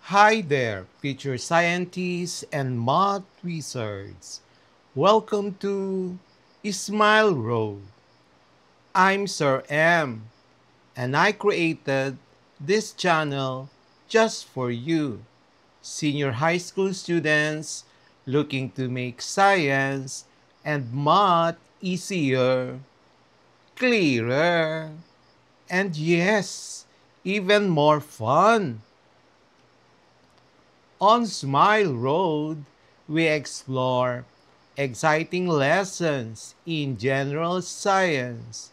Hi there, future scientists and math wizards. Welcome to Smile Road. I'm Sir M, and I created this channel just for you, senior high school students looking to make science and math easier, clearer, and yes, even more fun. On Smile Road, we explore exciting lessons in general science,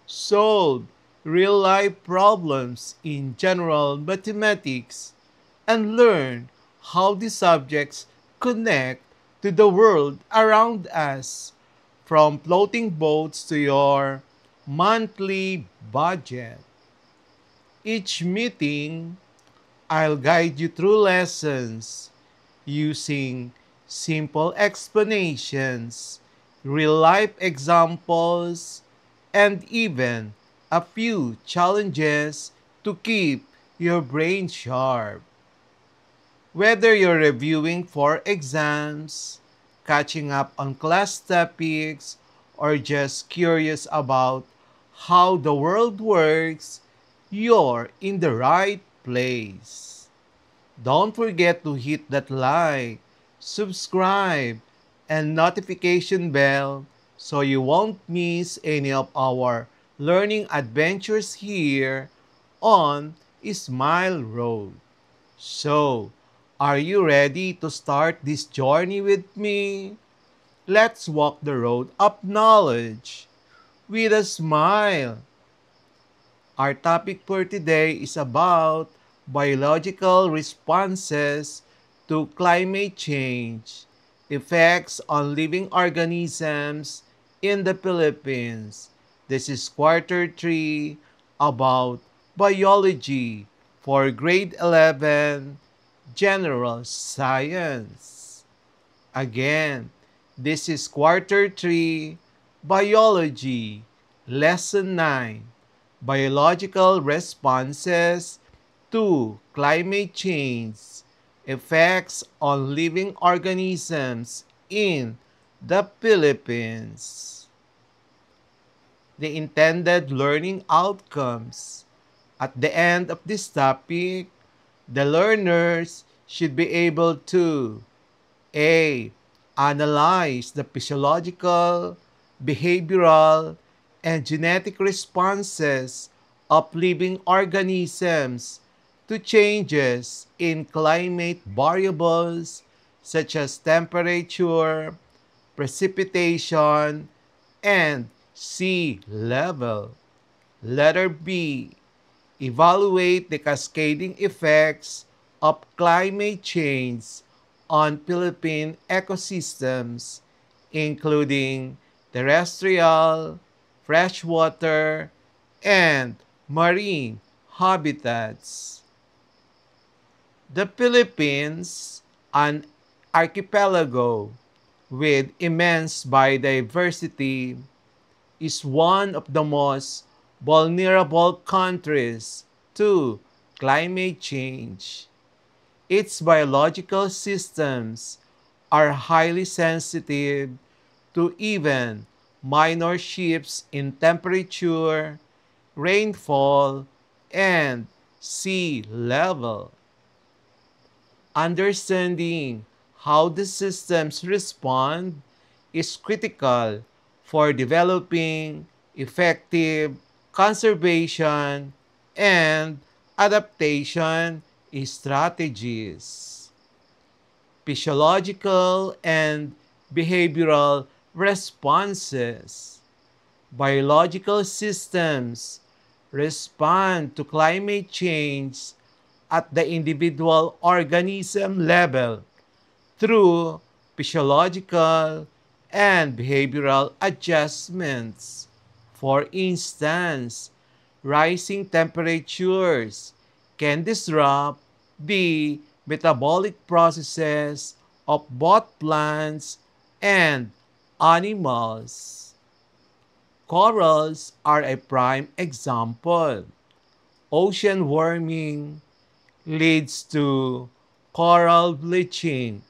solve real life problems in general mathematics, and learn how the subjects connect to the world around us, from floating boats to your monthly budget. Each meeting, I'll guide you through lessons using simple explanations, real life examples, and even a few challenges to keep your brain sharp. Whether you're reviewing for exams, catching up on class topics, or just curious about how the world works, you're in the right place. Don't forget to hit that like, subscribe, and notification bell so you won't miss any of our learning adventures here on Smile Road. So, are you ready to start this journey with me? Let's walk the road of knowledge with a smile. Our topic for today is about biological responses to climate change, effects on living organisms in the Philippines. This is quarter 3 about biology for grade 11 general science. Again, this is quarter 3 biology lesson 9 biological responses to climate change, effects on living organisms in the Philippines. The intended learning outcomes. At the end of this topic, the learners should be able to A. Analyze the physiological, behavioral, and genetic responses of living organisms to changes in climate variables such as temperature, precipitation, and sea level. Letter B. Evaluate the cascading effects of climate change on Philippine ecosystems, including terrestrial, freshwater, and marine habitats. The Philippines, an archipelago with immense biodiversity, is one of the most vulnerable countries to climate change. Its biological systems are highly sensitive to even minor shifts in temperature, rainfall, and sea level. Understanding how the systems respond is critical for developing effective conservation and adaptation strategies. Physiological and behavioral responses. Biological systems respond to climate change at the individual organism level through physiological and behavioral adjustments. For instance, rising temperatures can disrupt the metabolic processes of both plants and animals. Corals are a prime example. Ocean warming leads to coral bleaching,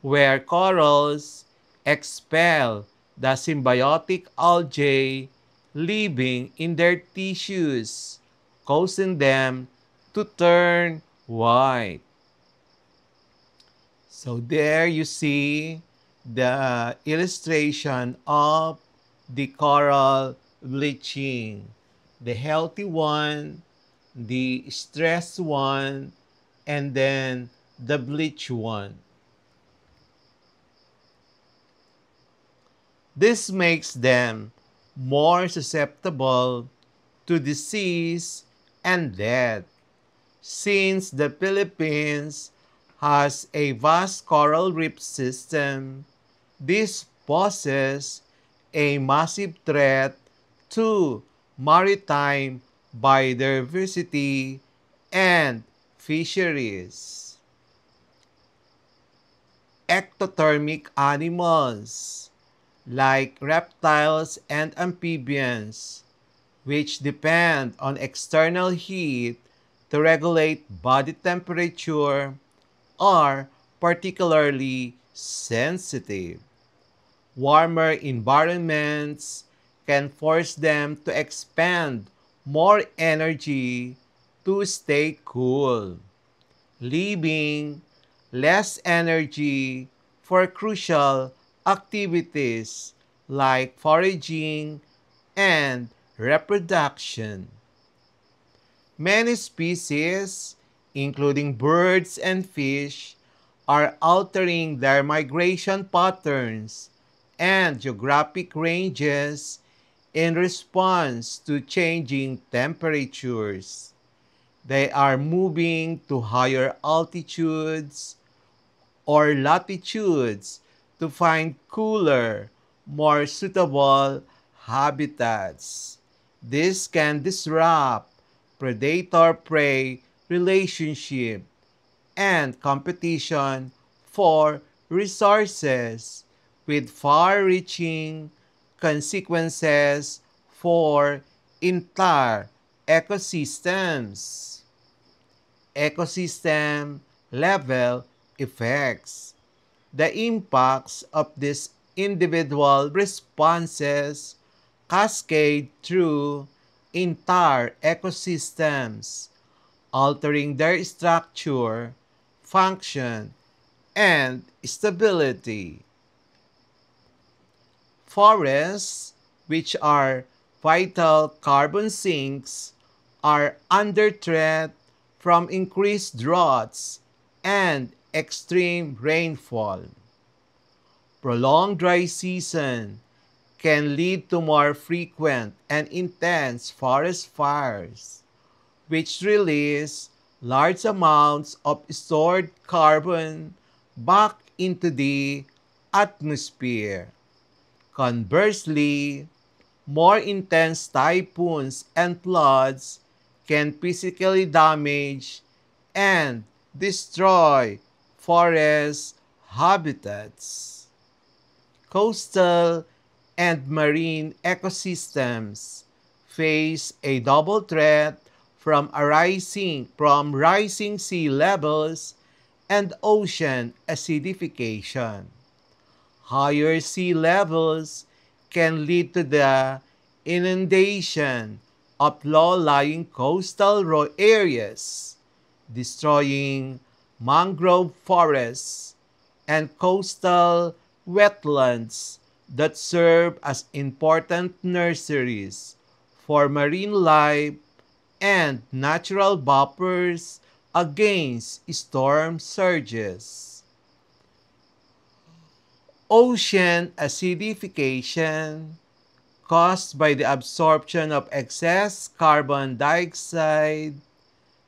where corals expel the symbiotic algae living in their tissues, causing them to turn white. So there you see the illustration of the coral bleaching. The healthy one, the stressed one, and then the bleach one. This makes them more susceptible to disease and death. Since the Philippines has a vast coral reef system, this poses a massive threat to maritime biodiversity and fisheries. Ectothermic animals like reptiles and amphibians, which depend on external heat to regulate body temperature, are particularly sensitive. Warmer environments can force them to expend more energy to stay cool, leaving less energy for crucial activities like foraging and reproduction. Many species, including birds and fish, are altering their migration patterns and geographic ranges in response to changing temperatures. They are moving to higher altitudes or latitudes to find cooler, more suitable habitats. This can disrupt predator-prey relationship and competition for resources with far-reaching consequences for entire ecosystems. Ecosystem level effects. The impacts of these individual responses cascade through entire ecosystems, altering their structure, function, and stability. Forests, which are vital carbon sinks, are under threat from increased droughts and extreme rainfall. Prolonged dry season can lead to more frequent and intense forest fires, which release large amounts of stored carbon back into the atmosphere. Conversely, more intense typhoons and floods can physically damage and destroy forest habitats. Coastal and marine ecosystems face a double threat from rising sea levels and ocean acidification. Higher sea levels can lead to the inundation of low-lying coastal areas, destroying mangrove forests and coastal wetlands that serve as important nurseries for marine life and natural buffers against storm surges. Ocean acidification, caused by the absorption of excess carbon dioxide,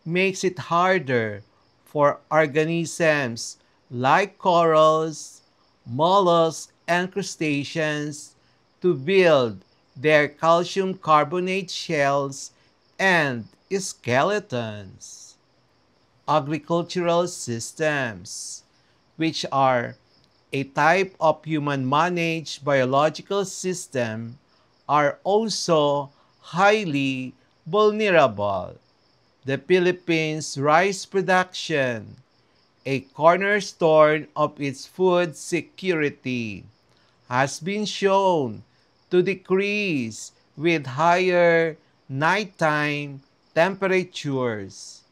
makes it harder for organisms like corals, mollusks, and crustaceans to build their calcium carbonate shells and skeletons. Agricultural systems, which are a type of human-managed biological system, are also highly vulnerable. The Philippines' rice production, a cornerstone of its food security, has been shown to decrease with higher nighttime temperatures.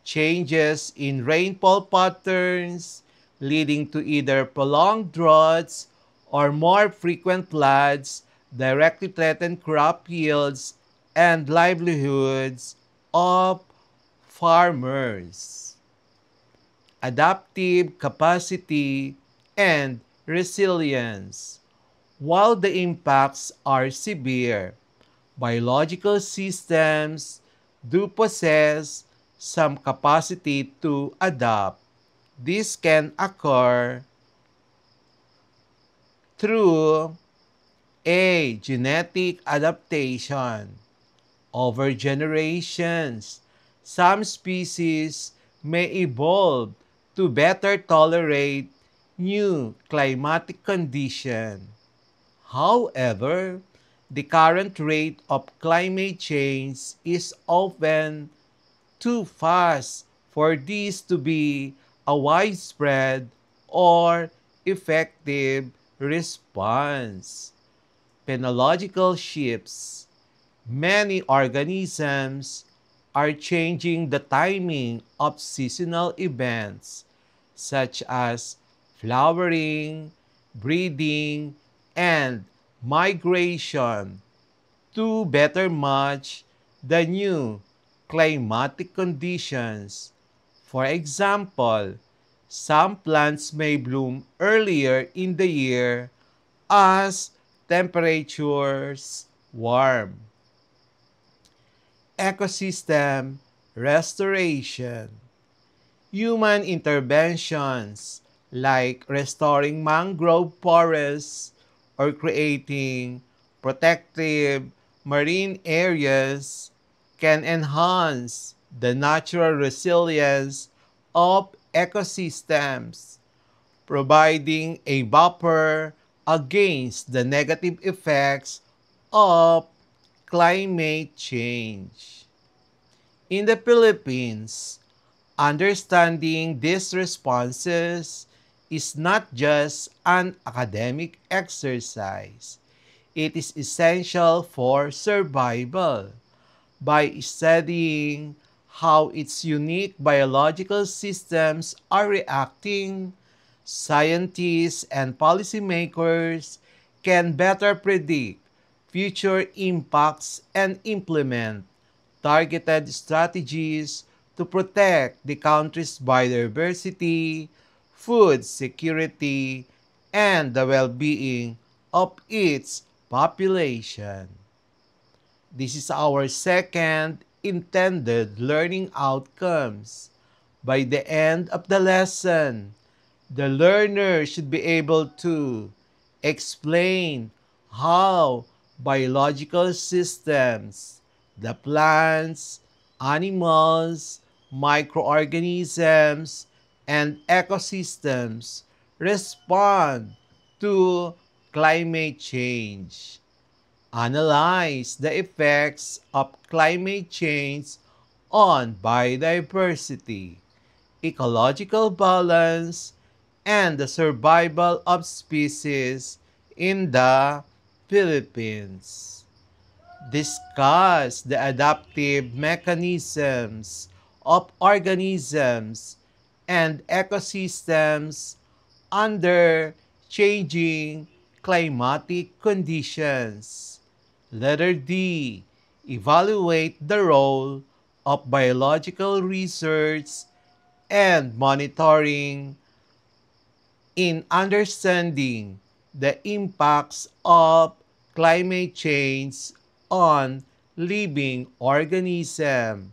Changes in rainfall patterns leading to either prolonged droughts or more frequent floods directly threaten crop yields and livelihoods of farmers. Adaptive capacity and resilience. While the impacts are severe, biological systems do possess some capacity to adapt. This can occur through a genetic adaptation. Over generations, some species may evolve to better tolerate new climatic conditions. However, the current rate of climate change is often too fast for this to be a widespread or effective response. Phenological shifts. Many organisms are changing the timing of seasonal events such as flowering, breeding, and migration to better match the new climatic conditions. For example, some plants may bloom earlier in the year as temperatures warm. Ecosystem restoration. Human interventions like restoring mangrove forests or creating protective marine areas can enhance the natural resilience of ecosystems, providing a buffer against the negative effects of climate change. In the Philippines, understanding these responses is not just an academic exercise. It is essential for survival. By studying how its unique biological systems are reacting, scientists and policymakers can better predict future impacts and implement targeted strategies to protect the country's biodiversity, food security, and the well-being of its population. This is our second intended learning outcomes. By the end of the lesson, the learner should be able to explain how biological systems, the plants, animals, microorganisms, and ecosystems respond to climate change. Analyze the effects of climate change on biodiversity, ecological balance, and the survival of species in the Philippines. Discuss the adaptive mechanisms of organisms and ecosystems under changing climatic conditions. Letter D. Evaluate the role of biological research and monitoring in understanding the impacts of climate change on living organisms.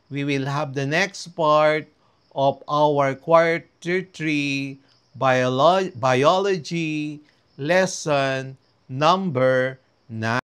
We will have the next part of our quarter 3 biology lesson number 9.